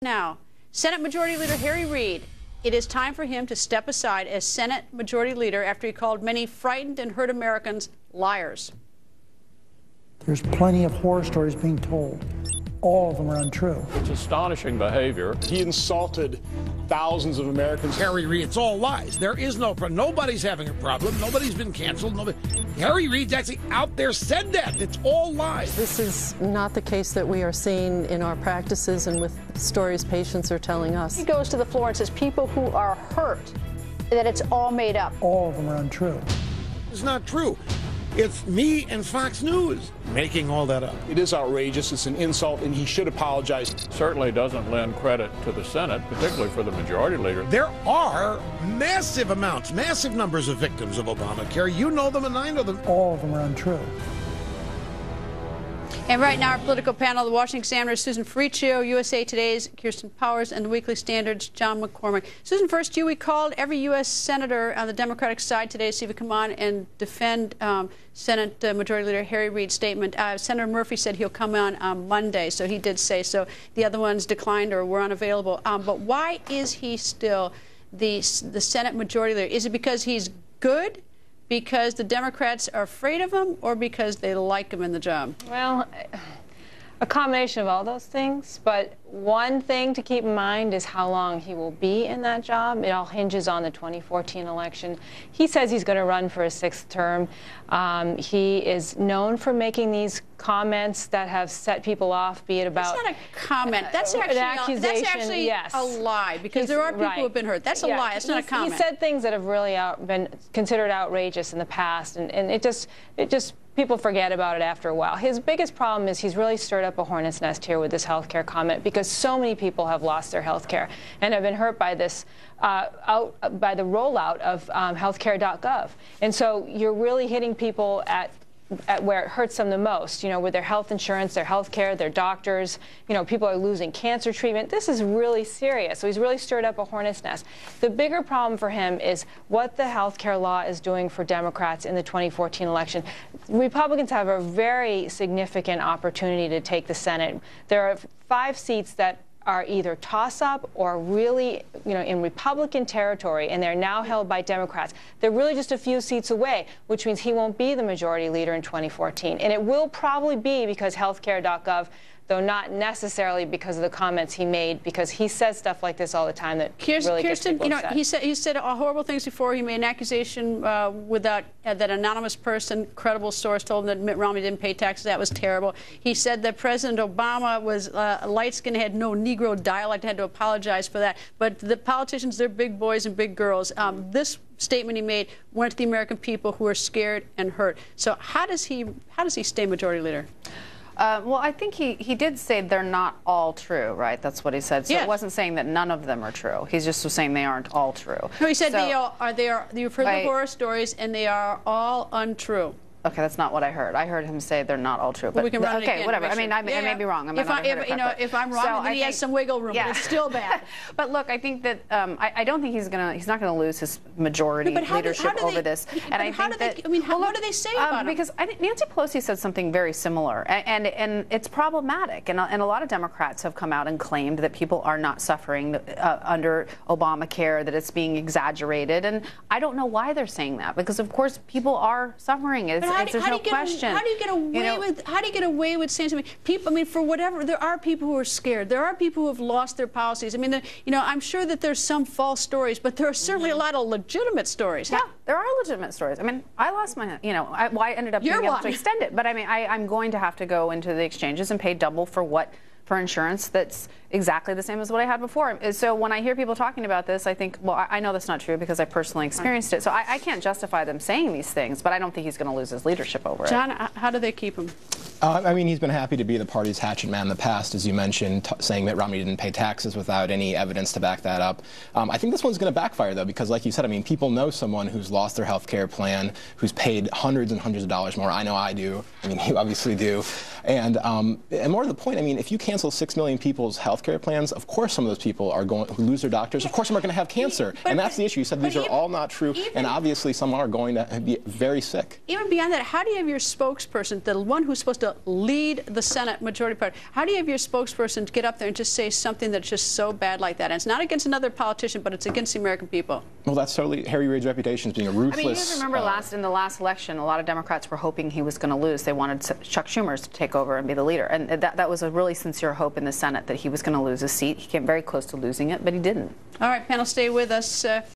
Now, Senate Majority Leader Harry Reid, it is time for him to step aside as Senate Majority Leader after he called many frightened and hurt Americans liars. There's plenty of horror stories being told. All of them are untrue. It's astonishing behavior. He insulted thousands of Americans. Harry Reid, it's all lies. There is no problem. Nobody's having a problem. Nobody's been canceled. Nobody. Harry Reid's actually out there said that. It's all lies. This is not the case that we are seeing in our practices and with stories patients are telling us. He goes to the floor and says people who are hurt, that it's all made up. All of them are untrue. It's not true. It's me and Fox News making all that up. It is outrageous. It's an insult, and he should apologize. Certainly doesn't lend credit to the Senate, particularly for the majority leader. There are massive amounts, massive numbers of victims of Obamacare. You know them and I know them. All of them are untrue. And right now, our political panel, the Washington Examiner, Susan Ferriccio, USA Today's Kirsten Powers, and the Weekly Standard's John McCormick. Susan, first, we called every U.S. senator on the Democratic side today to see if he'd come on and defend Senate Majority Leader Harry Reid's statement. Senator Murphy said he'll come on Monday, so he did say so. The other ones declined or were unavailable. But why is he still the Senate Majority Leader? Is it because he's good? Because the Democrats are afraid of him, or because they like him in the job? Well, a combination of all those things. But one thing to keep in mind is how long he will be in that job. It all hinges on the 2014 election. He says he's going to run for a 6th term. He is known for making these comments that have set people off, be it about... That's not a comment. That's actually, an accusation, yes. a lie, because there are people who have been hurt. That's a lie. It's not a comment. He said things that have really been considered outrageous in the past, and it just people forget about it after a while. His biggest problem is he's really stirred up a hornet's nest here with this health care comment, because so many people have lost their health care and have been hurt by this, by the rollout of healthcare.gov. And so you're really hitting people at where it hurts them the most, with their health insurance, their health care, their doctors. People are losing cancer treatment. This is really serious. So he's really stirred up a hornet's nest. The bigger problem for him is what the health care law is doing for Democrats in the 2014 election. Republicans have a very significant opportunity to take the Senate. There are 5 seats that are either toss-up or really, in Republican territory, and they're now held by Democrats. They're really just a few seats away, which means he won't be the majority leader in 2014. And it will probably be because healthcare.gov, though not necessarily because of the comments he made, because he says stuff like this all the time that really gets people upset. He said horrible things before. He made an accusation without that anonymous person, credible source, told him that Mitt Romney didn't pay taxes. That was terrible. He said that President Obama was light-skinned, had no Negro dialect, had to apologize for that. But the politicians, they're big boys and big girls. This statement he made went to the American people who are scared and hurt. So how does he stay majority leader? Well, I think he did say they're not all true, right? That's what he said. So yes. It wasn't saying that none of them are true. He just was saying they aren't all true. No, he said you've heard the horror stories, and they are all untrue. Okay, that's not what I heard. I heard him say they're not all true. But we can run okay, it again, whatever. I mean, I may be wrong. If I'm wrong, then he has some wiggle room. Yeah. But it's still bad. But look, I think that I don't think he's not gonna lose his majority leadership over this. And I think that what do they say about him? Because I think Nancy Pelosi said something very similar, and it's problematic. And a lot of Democrats have come out and claimed that people are not suffering under Obamacare, that it's being exaggerated. And I don't know why they're saying that, because of course people are suffering. There's no question. How do you get away with saying something? People, for whatever, there are people who are scared. There are people who have lost their policies. I'm sure that there's some false stories, but there are certainly a lot of legitimate stories. Yeah, there are legitimate stories. I lost my, I ended up being able to extend it, but I'm going to have to go into the exchanges and pay double for insurance that's exactly the same as what I had before. So when I hear people talking about this, I think, well, I know that's not true because I personally experienced it. So I can't justify them saying these things, but I don't think he's going to lose his leadership over it. John, how do they keep him? He's been happy to be the party's hatchet man in the past, as you mentioned, saying Mitt Romney didn't pay taxes without any evidence to back that up. I think this one's going to backfire, though, because like you said, people know someone who's lost their health care plan, who's paid hundreds and hundreds of dollars more. I know I do. You obviously do. And more to the point, if you cancel 6 million people's health care plans, of course some of those people are going who lose their doctors. Of course some are going to have cancer. And that's the issue. You said these are all not true, and obviously some are going to be very sick. Even beyond that, how do you have your spokesperson, the one who's supposed to to lead the Senate Majority Party. How do you have your spokesperson get up there and just say something that's just so bad like that? And it's not against another politician, but it's against the American people. Well, that's totally Harry Reid's reputation as being a ruthless. I mean, you guys remember in the last election, a lot of Democrats were hoping he was going to lose. They wanted Chuck Schumer to take over and be the leader. And that was a really sincere hope in the Senate that he was going to lose his seat. He came very close to losing it, but he didn't. All right, panel, stay with us.